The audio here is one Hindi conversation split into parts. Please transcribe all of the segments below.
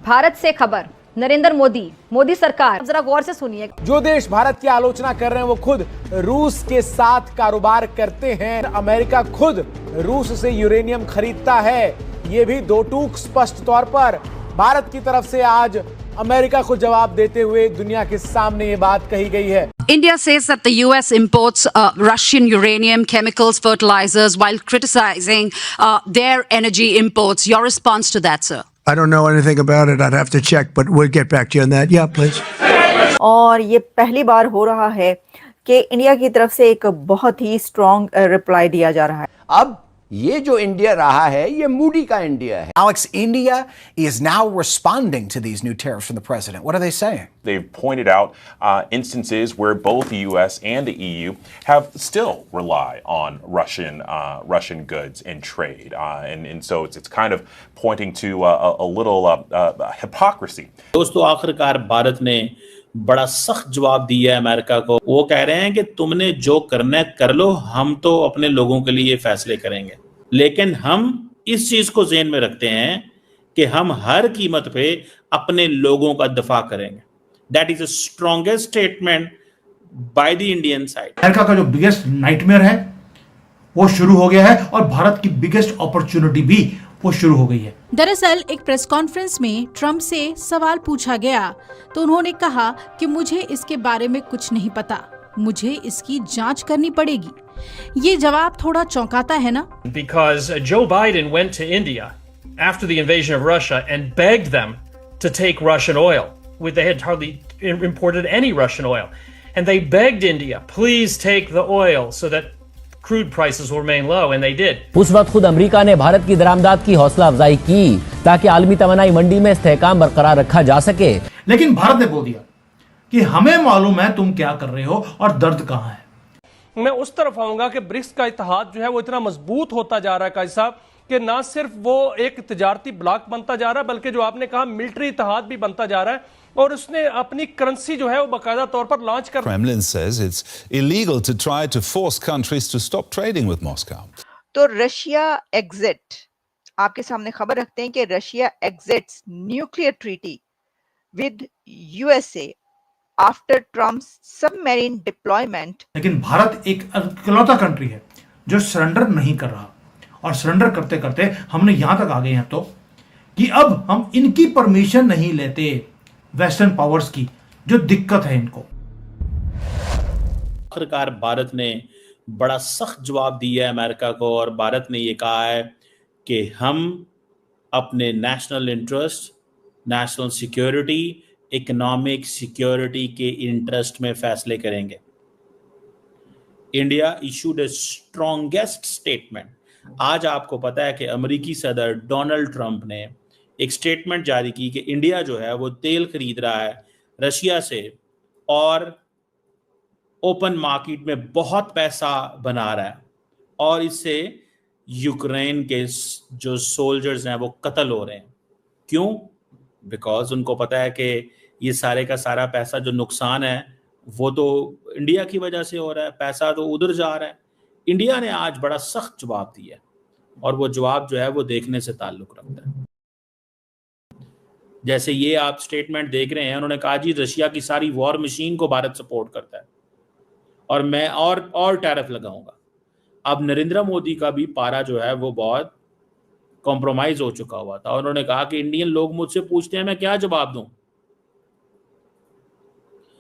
भारत से खबर, नरेंद्र मोदी सरकार, जरा गौर से सुनिए। जो देश भारत की आलोचना कर रहे हैं वो खुद रूस के साथ कारोबार करते हैं। अमेरिका खुद रूस से यूरेनियम खरीदता है। ये भी दो टूक स्पष्ट तौर पर भारत की तरफ से आज अमेरिका को जवाब देते हुए दुनिया के सामने ये बात कही गई है। India says that the US imports Russian uranium, chemicals, fertilizers, while criticizing their energy imports. Your response to that, sir? I don't know anything about it. I'd have to check, but we'll get back to you on that. Yeah, please. और ये पहली बार हो रहा है कि इंडिया की तरफ से एक बहुत ही स्ट्रॉन्ग रिप्लाई दिया जा रहा है। अब ये जो इंडिया रहा है ये मूडी का इंडिया है। Alex, India is now responding to these new tariffs from the president. What are they saying? They've pointed out instances where both the U.S. and the EU have still rely on Russian goods in trade, and so it's kind of pointing to a little hypocrisy. दोस्तों, आखिरकार भारत ने बड़ा सख्त जवाब दिया है अमेरिका को। वो कह रहे हैं कि तुमने जो करना है कर लो, हम तो अपने लोगों के लिए फैसले करेंगे, लेकिन हम इस चीज को ज़हन में रखते हैं कि हम हर कीमत पे अपने लोगों का दफा करेंगे। That is the strongest statement by the Indian side. America का जो बिगेस्ट नाइटमेयर है वो शुरू हो गया है और भारत की बिगेस्ट अपॉर्चुनिटी भी वो शुरू हो गई है। दरअसल एक प्रेस कॉन्फ्रेंस में ट्रंप से सवाल पूछा गया तो उन्होंने कहा कि मुझे इसके बारे में कुछ नहीं पता, मुझे इसकी जांच करनी पड़ेगी। ये जवाब थोड़ा चौंकाता है ना? Because Joe Biden went to India after the invasion of Russia and begged them to take Russian oil. They had hardly imported any Russian oil, and they begged India, please take the oil so that crude prices will remain low, and they did. उस वक्त खुद अमेरिका ने भारत की दरामदात की हौसला अफजाई की ताकि आलमी तमन्नाई मंडी में इस्तेहकाम बरकरार रखा जा सके। लेकिन भारत ने बोल दिया कि हमें मालूम है तुम क्या कर रहे हो और दर्द कहां है। मैं उस तरफ आऊंगा कि ब्रिक्स का इत्तेहाद जो है वो इतना मजबूत होता जा रहा है काजी साहब कि ना सिर्फ वो एक तिजारती ब्लॉक बनता जा रहा है बल्कि जो आपने कहा मिलिट्री इत्तेहाद भी बनता जा रहा है और उसने अपनी करेंसी जो है वो बाकायदा तौर पर लॉन्च कर। Kremlin says it's illegal to try to force countries to stop trading with Moscow. तो रशिया एग्जिट, आपके सामने खबर रखते हैं कि Russia exits nuclear treaty with USA after Trump's submarine deployment. लेकिन भारत एक इकलौता कंट्री है जो सरेंडर नहीं कर रहा और सरेंडर करते करते हमने यहां तक आ गए हैं तो कि अब हम इनकी परमिशन नहीं लेते, वेस्टर्न पावर्स की, जो दिक्कत है इनको। आखिरकार भारत ने बड़ा सख्त जवाब दिया है अमेरिका को और भारत ने ये कहा है कि हम अपने national interest, national security, economic security के इंटरेस्ट में फैसले करेंगे। इंडिया इशूड ए स्ट्रॉन्गेस्ट स्टेटमेंट। आज आपको पता है कि अमेरिकी सदर डोनाल्ड ट्रंप ने एक स्टेटमेंट जारी की कि इंडिया जो है वो तेल खरीद रहा है रशिया से और ओपन मार्केट में बहुत पैसा बना रहा है और इससे यूक्रेन के जो सोल्जर्स हैं वो कत्ल हो रहे हैं। क्यों? बिकॉज उनको पता है कि ये सारे का सारा पैसा जो नुकसान है वो तो इंडिया की वजह से हो रहा है, पैसा तो उधर जा रहा है। इंडिया ने आज बड़ा सख्त जवाब दिया और वो जवाब जो है वो देखने से ताल्लुक रखता है। जैसे ये आप स्टेटमेंट देख रहे हैं, उन्होंने कहा जी रशिया की सारी वॉर मशीन को भारत सपोर्ट करता है और मैं और टैरिफ लगाऊंगा। अब नरेंद्र मोदी का भी पारा जो है वो बहुत कॉम्प्रोमाइज हो चुका हुआ था। उन्होंने कहा कि इंडियन लोग मुझसे पूछते हैं मैं क्या जवाब दूं।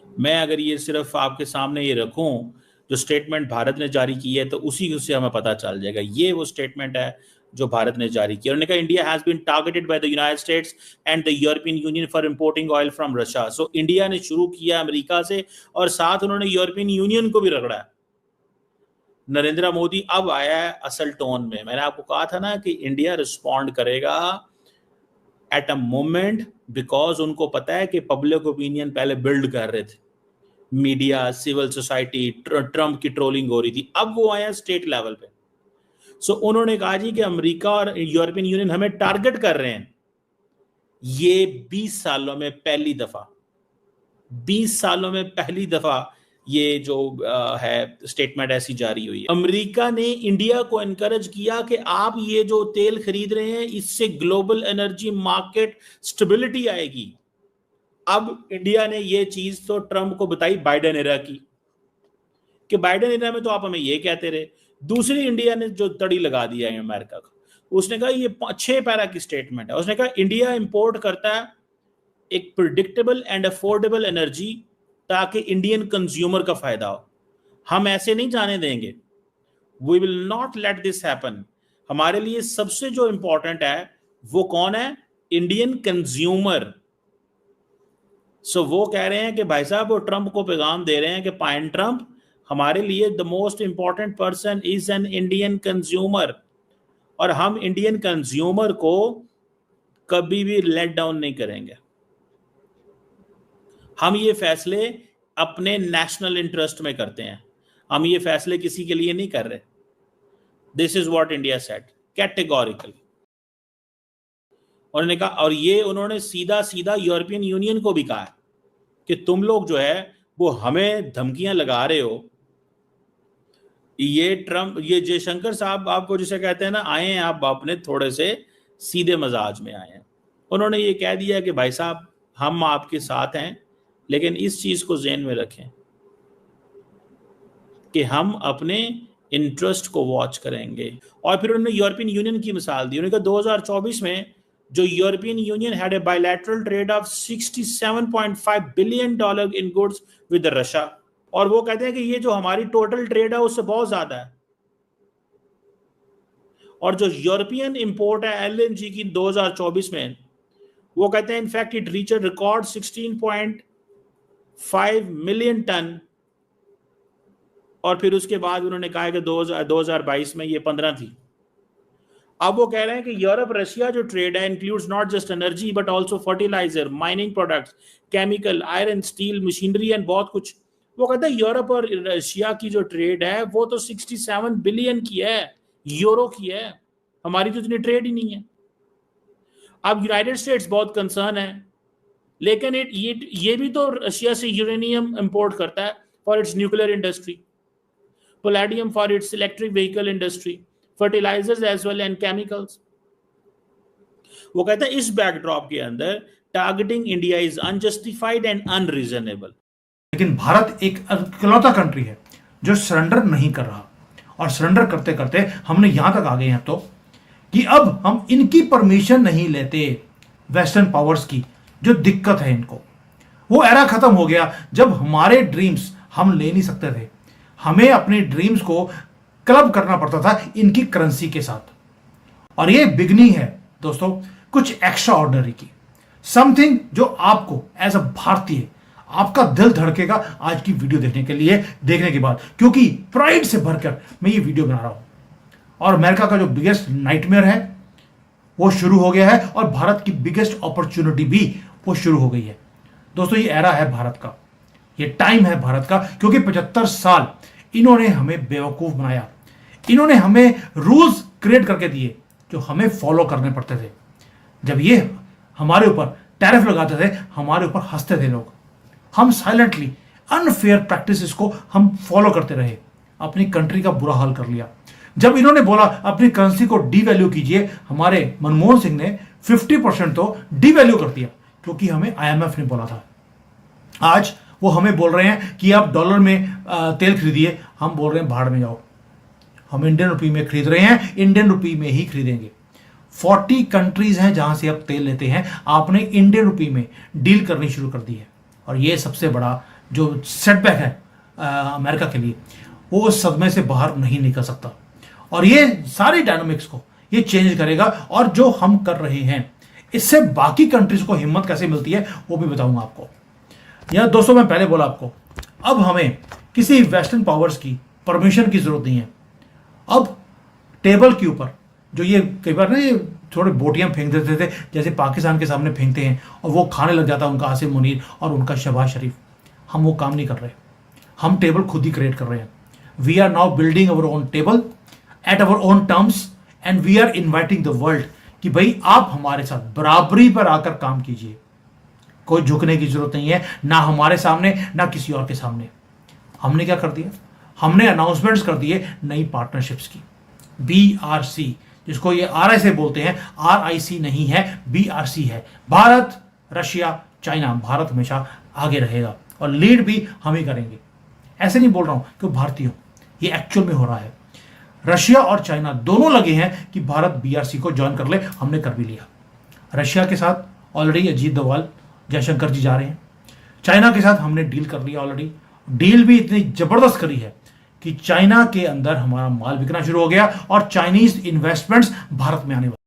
मैं अगर ये सिर्फ आपके सामने ये रखूं जो स्टेटमेंट भारत ने जारी की है तो उसी से हमें पता चल जाएगा। ये वो स्टेटमेंट है जो भारत ने जारी किया। उन्होंने कहा India has been targeted by the United States and the European Union for importing oil from Russia. So India ने शुरू किया अमेरिका से और साथ उन्होंने यूरोपियन यूनियन को भी रगड़ा है। नरेंद्र मोदी अब आया है असल टोन में। मैंने आपको कहा था ना कि इंडिया रिस्पॉन्ड करेगा एट अ मोमेंट बिकॉज उनको पता है कि पब्लिक ओपिनियन पहले बिल्ड कर रहे थे, मीडिया, सिविल सोसाइटी, ट्रंप की ट्रोलिंग हो रही थी। अब वो आया स्टेट लेवल पे। सो उन्होंने कहा जी कि अमेरिका और यूरोपियन यूनियन हमें टारगेट कर रहे हैं। ये 20 सालों में पहली दफा ये जो है स्टेटमेंट ऐसी जारी हुई है। अमेरिका ने इंडिया को एनकरेज किया कि आप ये जो तेल खरीद रहे हैं इससे ग्लोबल एनर्जी मार्केट स्टेबिलिटी आएगी। अब इंडिया ने ये चीज तो ट्रंप को बताई बाइडेन एरा की, कि बाइडेन एरा में तो आप हमें ये कहते रहे। दूसरी इंडिया ने जो तड़ी लगा दिया है अमेरिका का, उसने कहा ये 6 पैरा की स्टेटमेंट है। उसने कहा इंडिया इंपोर्ट करता है एक प्रिडिक्टेबल एंड अफोर्डेबल एनर्जी ताकि इंडियन कंज्यूमर का फायदा हो। हम ऐसे नहीं जाने देंगे, we will not let this happen. हमारे लिए सबसे जो इंपॉर्टेंट है वो कौन है? Indian consumer. सो वो कह रहे हैं कि भाई साहब, वो ट्रंप को पैगाम दे रहे हैं कि पाइन ट्रंप, हमारे लिए the most important person is an Indian consumer, और हम इंडियन कंज्यूमर को कभी भी लेट डाउन नहीं करेंगे। हम ये फैसले अपने नेशनल इंटरेस्ट में करते हैं, हम ये फैसले किसी के लिए नहीं कर रहे। This is what India said categorically. उन्होंने कहा, और ये उन्होंने सीधा सीधा यूरोपियन यूनियन को भी कहा है कि तुम लोग जो है वो हमें धमकियां लगा रहे हो। ये ट्रंप, ये जयशंकर साहब आपको जिसे कहते हैं ना, आए हैं आप अपने थोड़े से सीधे मजाज में आए हैं। उन्होंने ये कह दिया कि भाई साहब हम आपके साथ हैं, लेकिन इस चीज को ज़हन में रखें कि हम अपने इंटरेस्ट को वॉच करेंगे। और फिर उन्होंने यूरोपियन यूनियन की मिसाल दी। उन्होंने कहा 2024 में जो European union had a bilateral trade off $67.5 billion in goods with Russia, और वो कहते हैं कि ये जो हमारी टोटल ट्रेड है उससे बहुत ज्यादा है। और जो यूरोपियन इंपोर्ट है एलएनजी की 2024 में, वो कहते हैं in fact it reach record 16.5 million ton, और फिर उसके बाद उन्होंने कहा कि 2022 में ये 15 थी। अब वो कह रहे हैं कि यूरोप रशिया जो ट्रेड है includes not just energy but also fertiliser, mining products, chemical, iron, steel, machinery and बहुत कुछ। वो कहते हैं यूरोप और रशिया की जो ट्रेड है वो तो 67 बिलियन की है, यूरो की है, हमारी तो इतनी ट्रेड ही नहीं है। अब यूनाइटेड स्टेट्स बहुत कंसर्न है, लेकिन ये भी तो रशिया से यूरेनियम इंपोर्ट करता है for its nuclear industry, palladium for its electric vehicle industry, fertilisers as well and chemicals. वो कहता है इस बैकड्रॉप के अंदर targeting India is unjustified and unreasonable. लेकिन भारत एक इकलौता कंट्री है जो सरेंडर नहीं कर रहा, और सरेंडर करते करते हमने यहां तक आ गए हैं तो कि अब हम इनकी परमिशन नहीं लेते, वेस्टर्न पावर्स की। जो दिक्कत है इनको, वो एरा खत्म हो गया जब हमारे ड्रीम्स हम ले नहीं सकते थे, हमें अपने ड्रीम्स को क्लब करना पड़ता था इनकी करेंसी के साथ। और ये बिगनिंग है दोस्तों कुछ एक्स्ट्रा ऑर्डिनरी की, समथिंग जो आपको एज अ भारतीय आपका दिल धड़केगा आज की वीडियो देखने के बाद, क्योंकि प्राइड से भरकर मैं ये वीडियो बना रहा हूं। और अमेरिका का जो बिगेस्ट नाइटमेयर है वो शुरू हो गया है, और भारत की बिगेस्ट अपॉर्चुनिटी भी वो शुरू हो गई है। दोस्तों ये एरा है भारत का, ये टाइम है भारत का, क्योंकि 75 साल इन्होंने हमें बेवकूफ बनाया, इन्होंने हमें रूल्स क्रिएट करके दिए जो हमें फॉलो करने पड़ते थे। जब ये हमारे ऊपर टैरिफ लगाते थे, हमारे ऊपर हंसते थे लोग, हम साइलेंटली अनफेयर प्रैक्टिसेस को हम फॉलो करते रहे, अपनी कंट्री का बुरा हाल कर लिया। जब इन्होंने बोला अपनी करेंसी को डीवैल्यू कीजिए, हमारे मनमोहन सिंह ने 50% तो डीवैल्यू कर दिया, क्योंकि हमें आईएमएफ ने बोला था। आज वो हमें बोल रहे हैं कि आप डॉलर में तेल खरीदिए, हम बोल रहे हैं भाड़ में जाओ। हम इंडियन रुपी में खरीद रहे हैं, इंडियन रुपी में ही खरीदेंगे। 40 कंट्रीज हैं जहां से आप तेल लेते हैं, आपने इंडियन रुपी में डील करनी शुरू कर दी है। और ये सबसे बड़ा जो सेटबैक है अमेरिका के लिए, वो उस सदमे से बाहर नहीं निकल सकता। और ये सारी डायनामिक्स को ये चेंज करेगा, और जो हम कर रहे हैं इससे बाकी कंट्रीज को हिम्मत कैसे मिलती है वो भी बताऊंगा आपको। यह दोस्तों मैं पहले बोला आपको, अब हमें किसी वेस्टर्न पावर्स की परमिशन की जरूरत नहीं है। अब टेबल के ऊपर जो ये कई बार ना ये थोड़े बोटियां फेंक देते थे, जैसे पाकिस्तान के सामने फेंकते हैं, और वो खाने लग जाता है उनका आसिम मुनीर और उनका शहबाज शरीफ, हम वो काम नहीं कर रहे। हम टेबल खुद ही क्रिएट कर रहे हैं। We are now building our own table at our own terms, and we are inviting the world कि भाई आप हमारे साथ बराबरी पर आकर काम कीजिए। कोई झुकने की जरूरत नहीं है, ना हमारे सामने ना किसी और के सामने। हमने क्या कर दिया, हमने अनाउंसमेंट्स कर दिए नई पार्टनरशिप्स की, BRC, जिसको ये RI से बोलते हैं, RIC नहीं है, BRC है। भारत, रशिया, चाइना, भारत हमेशा आगे रहेगा और लीड भी हम ही करेंगे। ऐसे नहीं बोल रहा हूं कि भारतीय हूं, ये एक्चुअल में हो रहा है। रशिया और चाइना दोनों लगे हैं कि भारत BRC को ज्वाइन कर ले, हमने कर भी लिया। रशिया के साथ ऑलरेडी अजीत डोभाल, जयशंकर जी जा रहे हैं। चाइना के साथ हमने डील कर लिया ऑलरेडी, डील भी इतनी जबरदस्त करी है कि चाइना के अंदर हमारा माल बिकना शुरू हो गया और चाइनीज इन्वेस्टमेंट्स भारत में आने वाले।